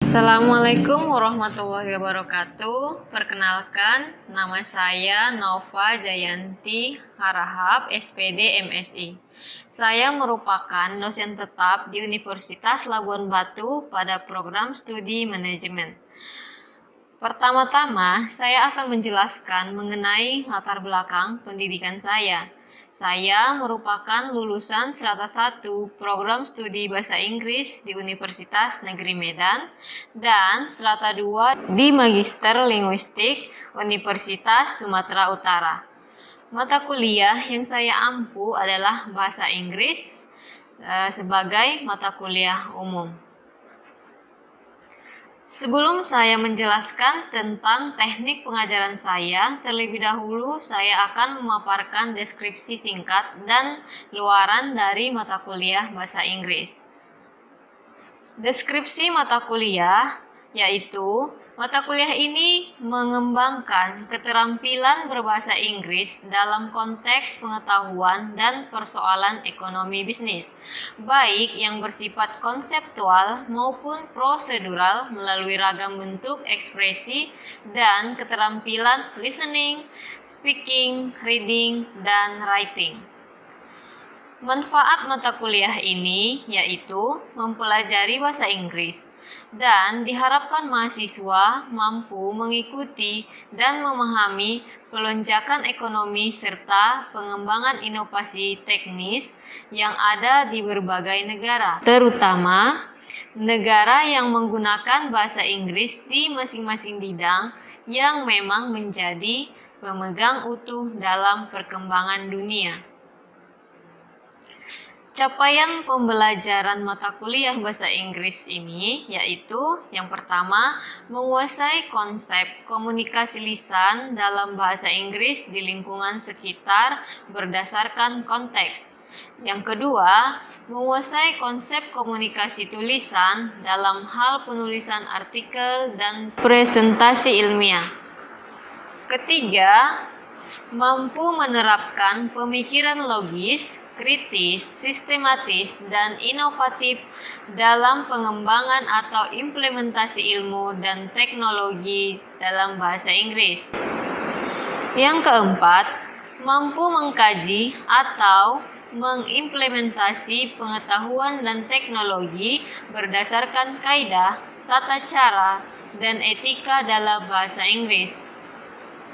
Assalamualaikum warahmatullahi wabarakatuh. Perkenalkan, nama saya Nova Jayanti Harahap, SPD MSI. Saya merupakan dosen tetap di Universitas Labuan Batu pada program studi manajemen. Pertama-tama, saya akan menjelaskan mengenai latar belakang pendidikan saya. Saya merupakan lulusan strata 1 program studi Bahasa Inggris di Universitas Negeri Medan dan strata 2 di Magister Linguistik Universitas Sumatera Utara. Mata kuliah yang saya ampu adalah Bahasa Inggris sebagai mata kuliah umum. Sebelum saya menjelaskan tentang teknik pengajaran saya, terlebih dahulu saya akan memaparkan deskripsi singkat dan luaran dari mata kuliah Bahasa Inggris. Deskripsi mata kuliah yaitu mata kuliah ini mengembangkan keterampilan berbahasa Inggris dalam konteks pengetahuan dan persoalan ekonomi bisnis, baik yang bersifat konseptual maupun prosedural melalui ragam bentuk ekspresi dan keterampilan listening, speaking, reading, dan writing. Manfaat mata kuliah ini yaitu mempelajari bahasa Inggris dan diharapkan mahasiswa mampu mengikuti dan memahami pelonjakan ekonomi serta pengembangan inovasi teknis yang ada di berbagai negara, terutama negara yang menggunakan bahasa Inggris di masing-masing bidang yang memang menjadi pemegang utuh dalam perkembangan dunia. Capaian pembelajaran mata kuliah bahasa Inggris ini yaitu yang pertama, menguasai konsep komunikasi lisan dalam bahasa Inggris di lingkungan sekitar berdasarkan konteks. Yang kedua, menguasai konsep komunikasi tulisan dalam hal penulisan artikel dan presentasi ilmiah. Ketiga, mampu menerapkan pemikiran logis, kritis, sistematis, dan inovatif dalam pengembangan atau implementasi ilmu dan teknologi dalam bahasa Inggris. Yang keempat, mampu mengkaji atau mengimplementasi pengetahuan dan teknologi berdasarkan kaidah, tata cara, dan etika dalam bahasa Inggris.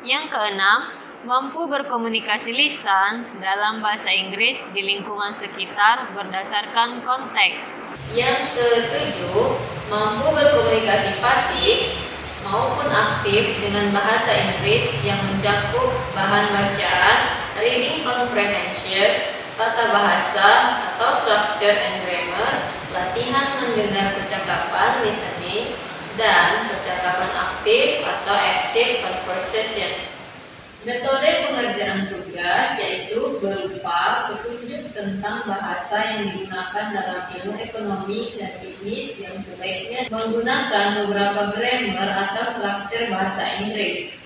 Yang keenam, mampu berkomunikasi lisan dalam bahasa Inggris di lingkungan sekitar berdasarkan konteks. Yang ketujuh, mampu berkomunikasi pasif maupun aktif dengan bahasa Inggris yang mencakup bahan bacaan, reading comprehension, tata bahasa atau structure and grammar, latihan mendengar percakapan listening, dan percakapan aktif atau active conversation. Metode pengerjaan tugas yaitu berupa petunjuk tentang bahasa yang digunakan dalam ilmu ekonomi dan bisnis yang sebaiknya menggunakan beberapa grammar atau struktur bahasa Inggris.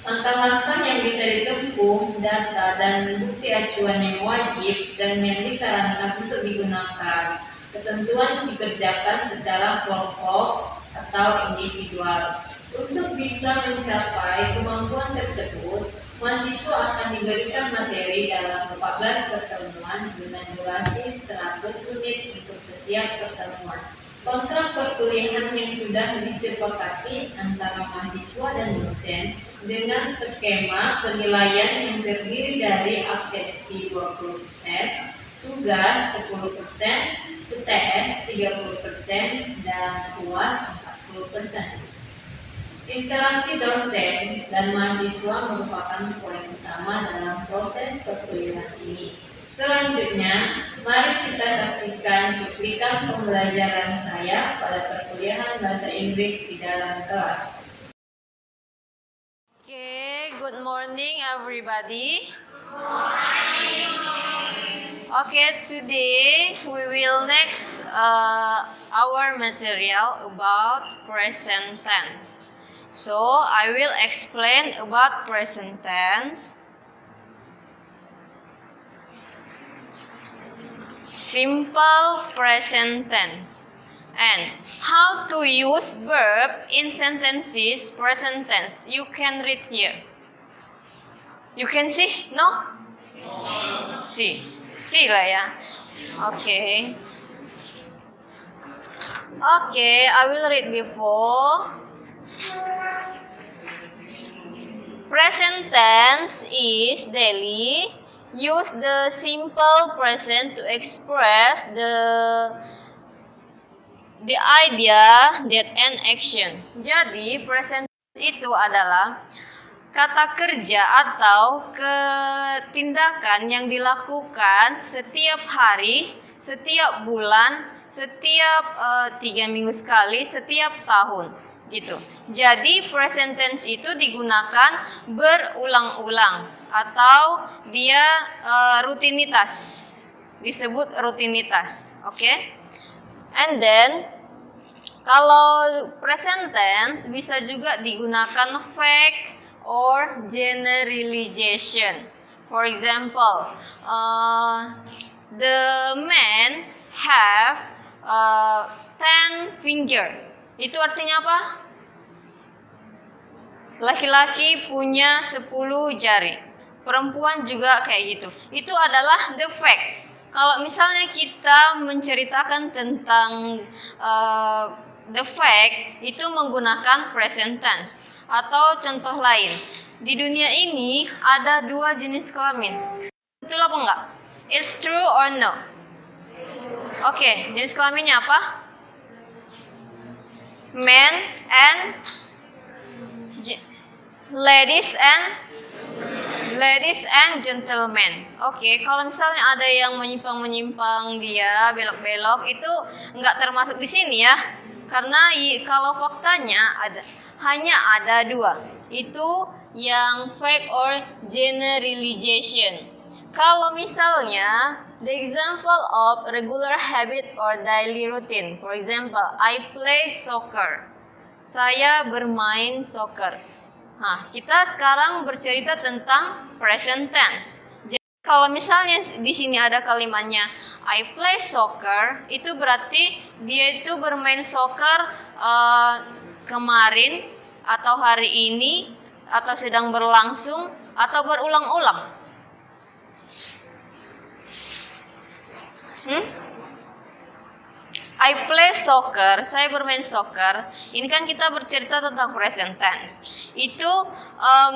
Langkah-langkah yang bisa ditempuh, data dan bukti acuan yang wajib dan yang disarankan untuk digunakan. Ketentuan dikerjakan secara kelompok atau individual. Untuk bisa mencapai kemampuan tersebut, mahasiswa akan diberikan materi dalam 14 pertemuan dengan durasi 100 menit untuk setiap pertemuan. Kontrak perkuliahan yang sudah disepakati antara mahasiswa dan dosen dengan skema penilaian yang terdiri dari absensi 20%, tugas 10%, UTS 30%, dan UAS 40%. Interaksi dosen dan mahasiswa merupakan poin utama dalam proses perkuliahan ini. Selanjutnya, mari kita saksikan cuplikan pembelajaran saya pada perkuliahan bahasa Inggris di dalam kelas. Okay, good morning everybody. Good morning. Okay, today we will next our material about present tense. So, I will explain about present tense. Simple present tense. And how to use verb in sentences present tense? You can read here. You can see? No? See. See lah ya. Okay. Okay, I will read before. Present tense is daily. Use the simple present to express the idea that an action. Jadi present itu adalah kata kerja atau tindakan yang dilakukan setiap hari, setiap bulan, setiap 3 minggu sekali, setiap tahun gitu. Jadi present tense itu digunakan berulang-ulang atau dia rutinitas, disebut rutinitas, oke? And then kalau present tense bisa juga digunakan fake or generalization. For example, the man have 10 finger. Itu artinya apa? Laki-laki punya 10 jari. Perempuan juga kayak gitu. Itu adalah the fact. Kalau misalnya kita menceritakan tentang the fact, itu menggunakan present tense. Atau contoh lain, di dunia ini ada 2 jenis kelamin. Betul apa enggak? It's true or no? Oke, jenis kelaminnya apa? Men and ladies and gentlemen. Oke, kalau misalnya ada yang menyimpang dia belok-belok, itu nggak termasuk di sini ya. Karena kalau faktanya hanya ada 2. Itu yang fake or generalization. Kalau misalnya the example of regular habit or daily routine. For example, I play soccer. Saya bermain soccer. Nah, kita sekarang bercerita tentang present tense. Jadi kalau misalnya di sini ada kalimatnya I play soccer, itu berarti dia itu bermain soccer kemarin atau hari ini atau sedang berlangsung atau berulang-ulang. I play soccer, saya bermain soccer. Ini kan kita bercerita tentang present tense. Itu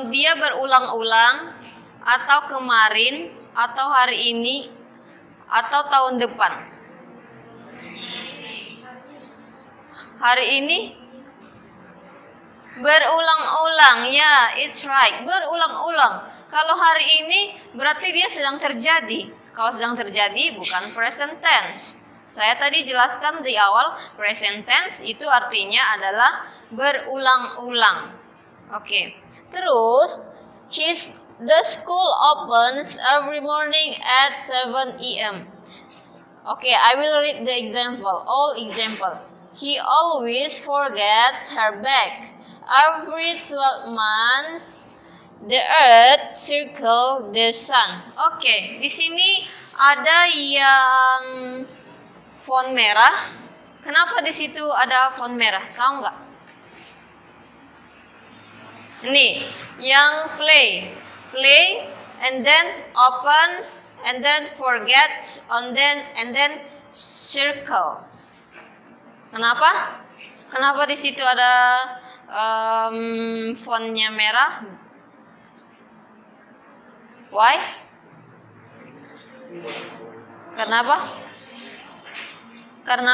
dia berulang-ulang atau kemarin atau hari ini atau tahun depan. Hari ini berulang-ulang, ya, it's right, berulang-ulang. Kalau hari ini berarti dia sedang terjadi. Kalau sedang terjadi bukan present tense. Saya tadi jelaskan di awal, present tense itu artinya adalah berulang-ulang. Oke. Terus, the school opens every morning at 7 a.m. Okay, I will read the example, all example. He always forgets her bag. Every 12 months, the earth circle the sun. Oke, di sini ada yang font merah. Kenapa di situ ada font merah? Tahu nggak? Nih, yang play, and then opens, and then forgets, and then circles. Kenapa? Kenapa di situ ada fontnya merah? Why? Kenapa? Karena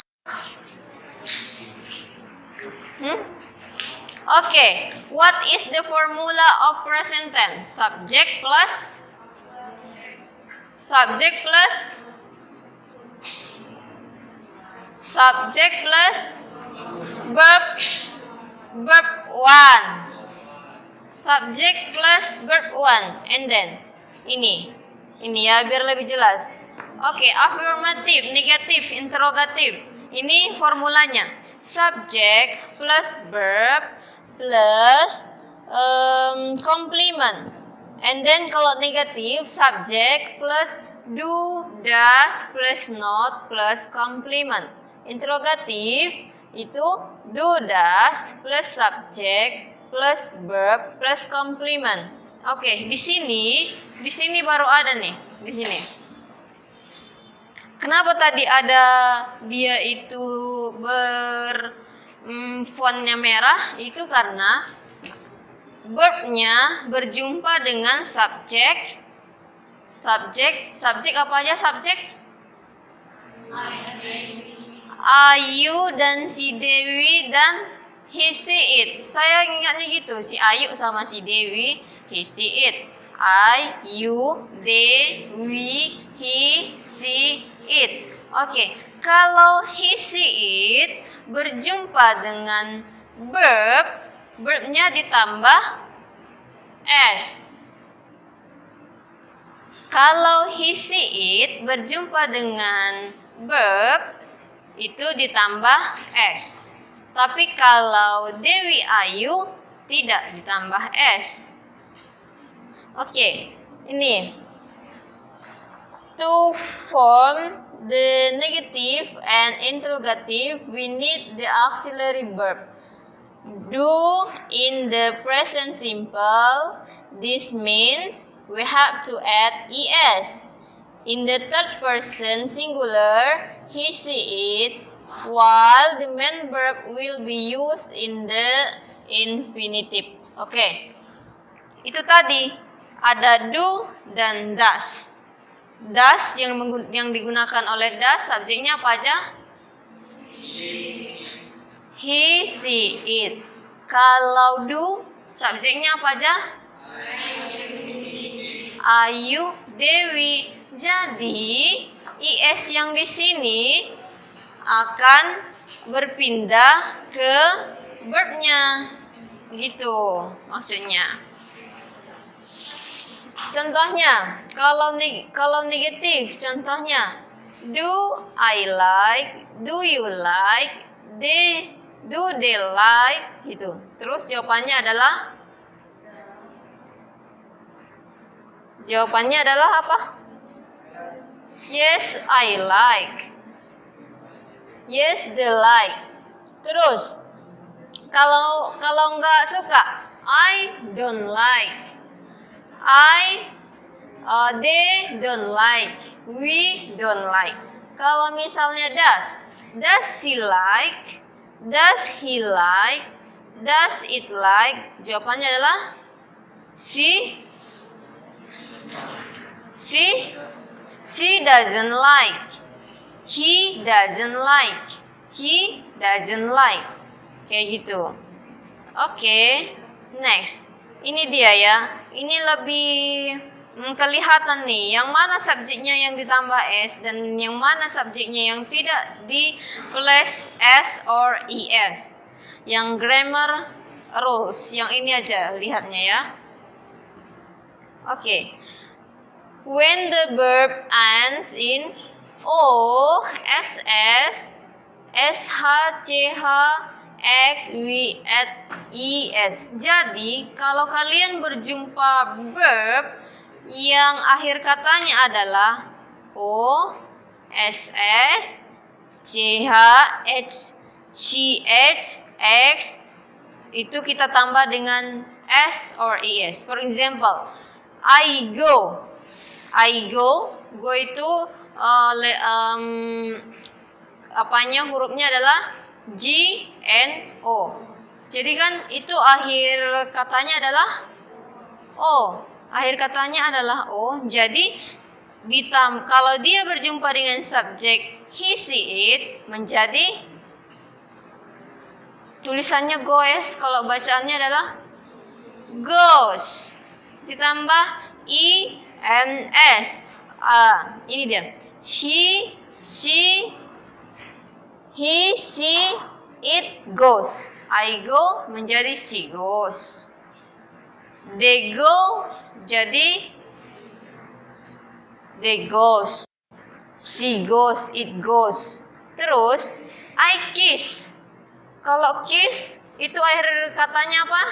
Okay, what is the formula of present tense? Subject plus verb 1. Subject plus verb 1. And then ini ya biar lebih jelas. Oke, affirmative, negatif, interrogatif. Ini formulanya. Subject plus verb plus complement. And then kalau negatif, subject plus do, does plus not plus complement. interrogatif itu do does plus subject plus verb plus complement. Oke, di sini baru ada nih, di sini. Kenapa tadi ada dia itu fontnya merah? Itu karena verbnya berjumpa dengan subjek apa aja subjek? Ayu dan si Dewi dan he, she, it. Saya ingatnya gitu, si Ayu sama si Dewi, he, she, it. Ayu, Dewi, he, she, it. Oke, kalau he, she, it berjumpa dengan verbnya ditambah s. Kalau he, she, it berjumpa dengan verb itu ditambah s. Tapi kalau Dewi Ayu tidak ditambah s. Oke, ini. To form the negative and interrogative, we need the auxiliary verb. Do in the present simple. This means we have to add es. In the third person singular, he, she, it, while the main verb will be used in the infinitive. Oke. Itu tadi ada do dan does. Does yang digunakan oleh does subjeknya apa aja? He, she, it. Kalau do subjeknya apa aja? Ayu, Dewi. Jadi is yang di sini akan berpindah ke verbnya, gitu maksudnya. Contohnya, kalau negatif, contohnya do I like, do you like, do they like, gitu. Terus jawabannya adalah apa? Yes, I like. Yes, they like. Terus kalau nggak suka, I don't like. They don't like. We don't like. Kalau misalnya does she like? Does he like? Does it like? Jawabannya adalah she doesn't like. He doesn't like. He doesn't like. Kayak gitu. Oke, next. Ini dia ya. Ini lebih kelihatan nih yang mana subjeknya yang ditambah s dan yang mana subjeknya yang tidak di plus s or es. Yang grammar rules. Yang ini aja lihatnya ya. Oke. When the verb ends in o, ss, sh, ch, x, w, at, is. Jadi, kalau kalian berjumpa verb yang akhir katanya adalah o, ss, ch, h, ch, x, itu kita tambah dengan s or es. For example, I go. Go itu hurufnya adalah G, N, O. Jadi kan itu akhir katanya adalah O. Akhir katanya adalah O. Jadi kalau dia berjumpa dengan subjek he, she, it menjadi tulisannya goes. Kalau bacaannya adalah goes. Ditambah I, N, S. Ini dia. He, she, it goes. I go menjadi she goes. They go jadi they goes. She goes, it goes. Terus I kiss. Kalau kiss itu akhir katanya apa?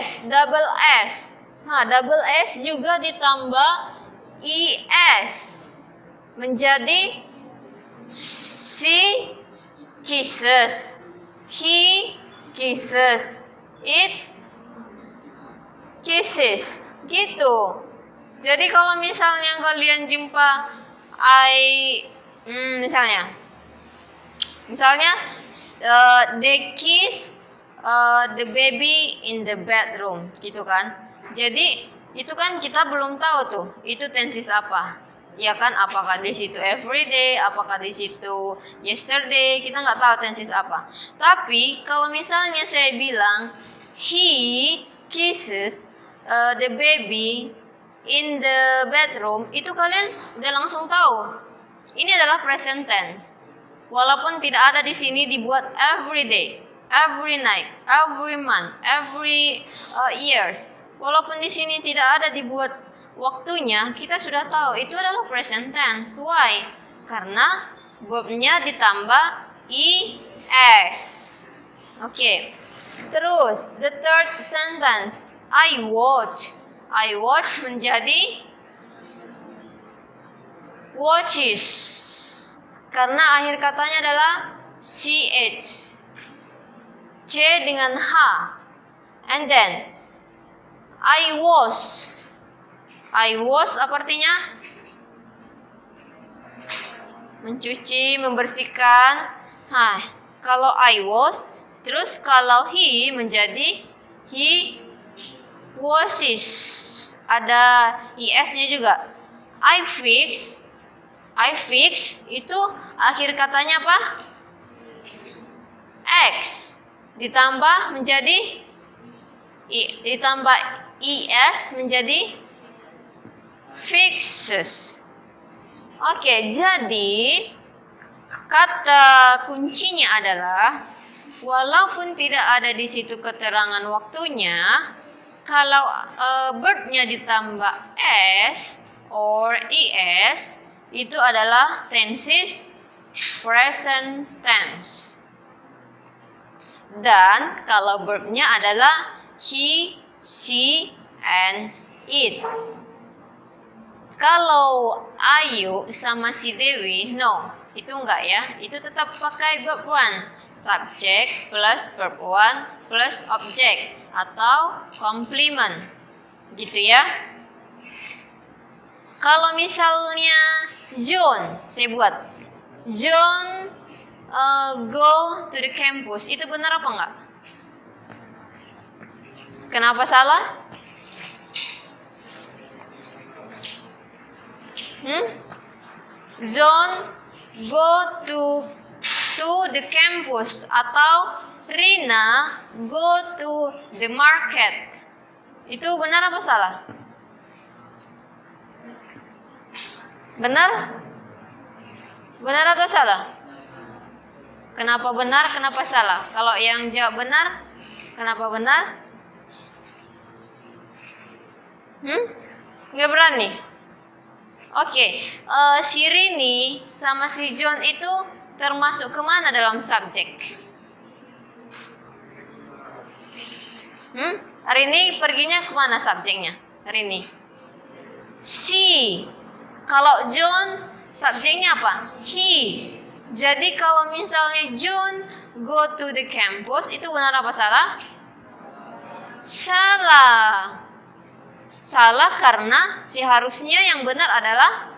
S, double S. Nah, double S juga ditambah IS menjadi She kisses. He kisses. It kisses. Gitu. Jadi kalau misalnya kalian jumpa misalnya they kiss the baby in the bedroom, gitu kan. Jadi itu kan kita belum tahu tuh itu tenses apa, ya kan? Apakah di situ everyday, apakah di situ yesterday, kita nggak tahu tenses apa. Tapi kalau misalnya saya bilang he kisses the baby in the bedroom, itu kalian udah langsung tahu ini adalah present tense. Walaupun tidak ada di sini dibuat every day, every night, every month, every years. Walaupun di sini tidak ada dibuat waktunya, kita sudah tahu itu adalah present tense. Why? Karena verbnya ditambah es. Oke. Terus the third sentence, I watch. I watch menjadi watches. Karena akhir katanya adalah ch. C dengan H. And then I was. I was apa artinya? Mencuci, membersihkan. Kalau I was, terus kalau he menjadi he washes. Ada es-nya juga. I fix. I fix itu akhir katanya apa? X. Ditambah menjadi ditambah es menjadi fixes. Oke, jadi kata kuncinya adalah walaupun tidak ada di situ keterangan waktunya, kalau verbnya ditambah s or es itu adalah tenses present tense. Dan kalau verbnya adalah he, she, and it. Kalau Ayu sama si Dewi, no, itu enggak ya. Itu tetap pakai verb one, subject plus verb one plus object atau complement, gitu ya. Kalau misalnya John, saya buat John go to the campus, itu benar apa enggak? Kenapa salah? John go to the campus atau Rina go to the market. Itu benar apa salah? Benar? Benar atau salah? Kenapa benar, kenapa salah? Kalau yang jawab benar, kenapa benar? Nggak berani? Oke, si Rini sama si John itu termasuk kemana dalam subjek? Rini perginya kemana subjeknya? Rini. She. Kalau John subjeknya apa? He. Jadi kalau misalnya John go to the campus, itu benar apa salah? Salah. Salah karena seharusnya yang benar adalah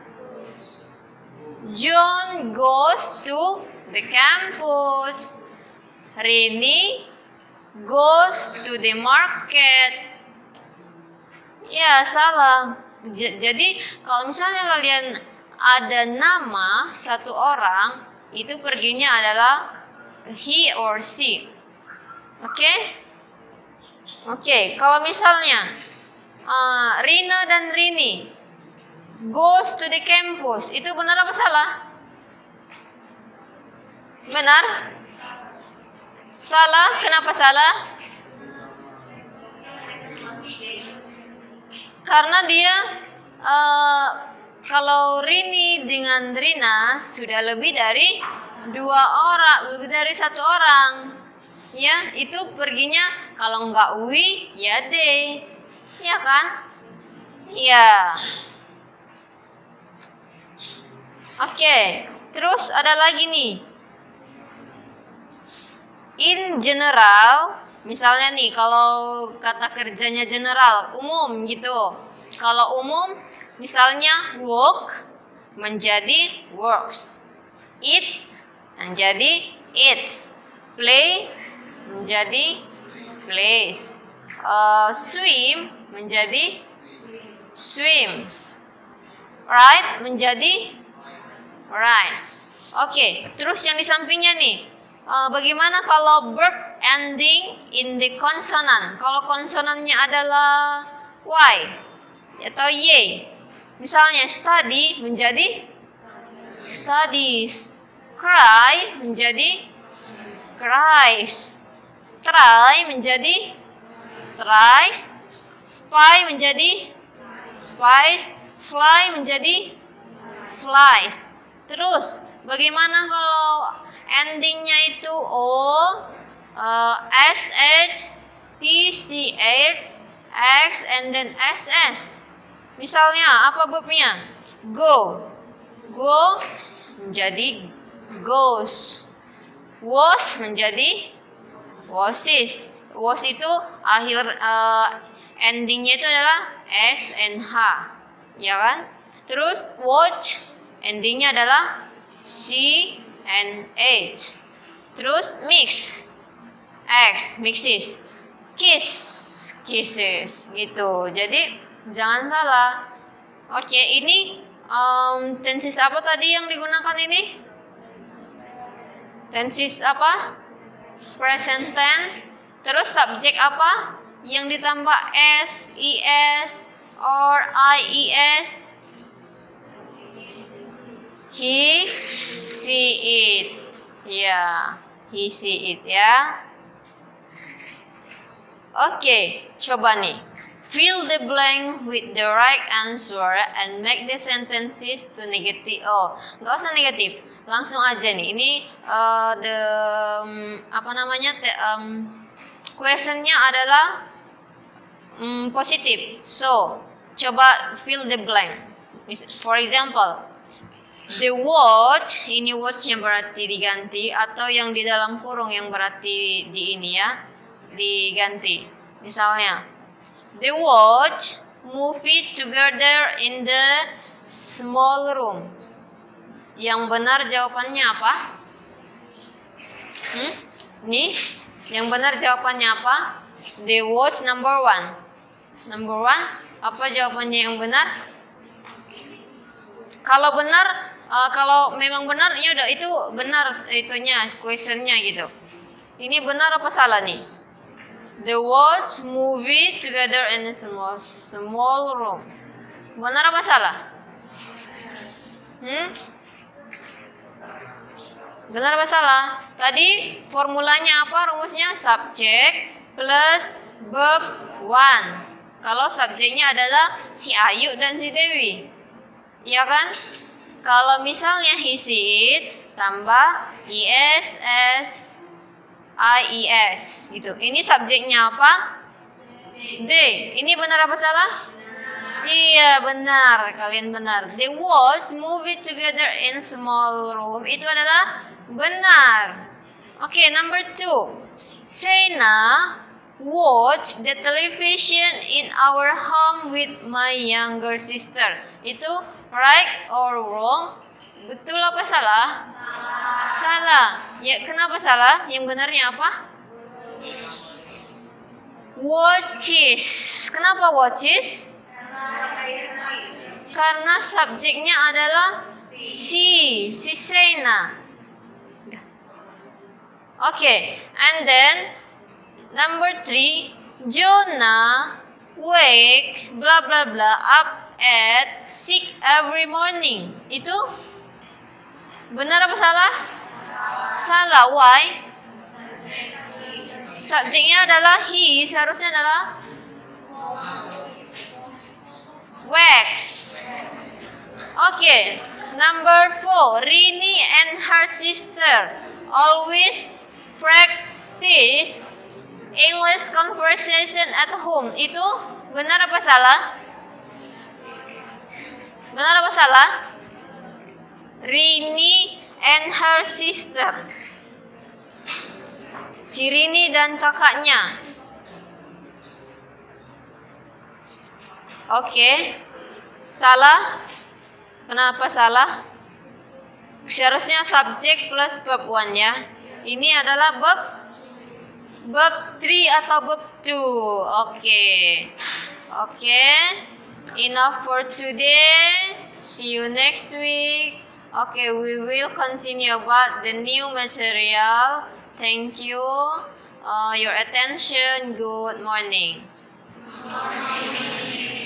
John goes to the campus. Rini goes to the market. Ya, salah. Jadi kalau misalnya kalian ada nama satu orang, itu perginya adalah he or she. Oke, kalau misalnya Rina dan Rini goes to the campus, itu benar apa salah? Benar? Salah, kenapa salah? Karena dia kalau Rini dengan Rina sudah lebih dari dua orang, lebih dari satu orang, ya itu perginya kalau nggak we ya they, ya kan? Ya. Oke, Terus ada lagi nih. In general, misalnya nih kalau kata kerjanya general, umum gitu. Kalau umum, misalnya work menjadi works. Eat menjadi eats. Play menjadi plays. Swim menjadi swims. Write menjadi writes. Oke, terus yang di sampingnya nih. Bagaimana kalau verb ending in the consonant? Kalau konsonannya adalah Y atau Y. Misalnya study menjadi studies. Cry menjadi cries. Try menjadi tries. Spy menjadi spies. Fly menjadi flies. Terus bagaimana kalau endingnya itu O, SH, TCH, X, and then SS? Misalnya apa verbnya? Go. Go menjadi goes. Was menjadi wasis. Was itu akhir endingnya itu adalah S and H, ya kan? Terus watch endingnya adalah C and H. Terus mix, X, mixes. Kiss, kisses, gitu. Jadi jangan salah. Oke, ini tenses apa tadi yang digunakan ini? Tenses apa? Present tense. Terus subjek apa? Yang ditambah S, ES, or IES? He, see it. Ya, he see it ya. Oke, coba nih. Fill the blank with the right answer and make the sentences to negative. Oh, nggak usah negatif. Langsung aja nih. Ini questionnya adalah positif. So, coba fill the blank. For example, the watch, ini watchnya berarti diganti, atau yang di dalam kurung yang berarti di ini ya, diganti. Misalnya, the watch move it together in the small room. Yang benar jawabannya apa? Nih, yang benar jawabannya apa? The watch number one. Number one, apa jawabannya yang benar? Kalau benar, kalau memang benar, ya udah itu benar itunya, questionnya gitu. Ini benar apa salah nih? The watch move it together in a small room. Benar apa salah? Benar apa salah? Tadi formulanya apa rumusnya? Subjek plus verb one. Kalau subjeknya adalah si Ayu dan si Dewi, iya kan? Kalau misalnya he see it tambah ISS IES gitu. Ini subjeknya apa? D. Ini benar apa salah? Iya benar, kalian benar. The walls move it together in small room. Itu adalah benar. Oke, number 2. Sena watch the television in our home with my younger sister. Itu right or wrong? Betul apa salah? Salah. Ya, kenapa salah? Yang benarnya apa? Watches. Kenapa watches? Karena subjeknya adalah si Sena. Okay, and then number 3, Jonah wake blah blah blah up at 6 every morning. Itu benar apa salah? Salah. Why? Subjeknya adalah he, seharusnya adalah wakes. Okay, number 4, Rini and her sister always practice English conversation at home. Itu benar apa salah? Benar apa salah? Rini and her sister. Si Rini dan kakaknya. Oke. Salah. Kenapa salah? Seharusnya subjek plus verb 1 ya. Ini adalah verb 3 atau verb 2. Oke. Enough for today. See you next week. Okay, we will continue about the new material. Thank you. Your attention. Good morning. Good morning.